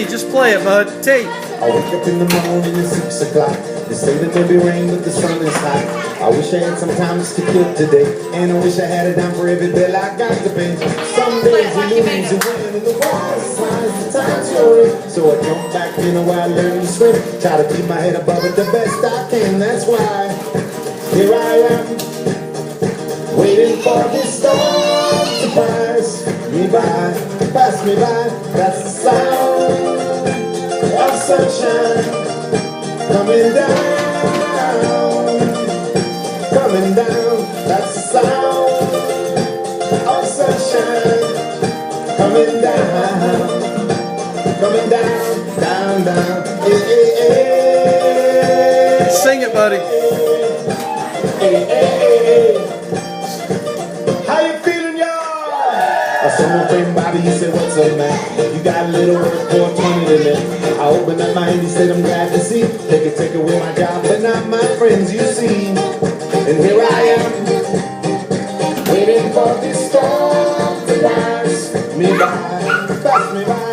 T, just play it, bud. T. I wake up in the morning at 6 o'clock. They say that there'll be rain, but the sun is hot. I wish I had some time just to kill today. And I wish I had it down for every bill I got to pay. Some days you lose, you win, and the water slides, the time's rolling. So I jump back in the while I learn to swim. Try to keep my head above it the best I can. That's why here I am, waiting for this storm to pass me by, pass me by. That's the sound of sunshine coming down, coming down. That's the sound of sunshine coming down, coming down, down, down. Hey, hey, hey. Sing it, buddy. Hey, hey, hey. How you feeling, y'all? I saw my friend Bobby, he said, what's up, man? You got a little work for 20 to live. I opened up my hand, he said, I'm glad to see. They could take away my job, but not my friends, you see. And here I am, waiting for this storm to pass me by, pass me by.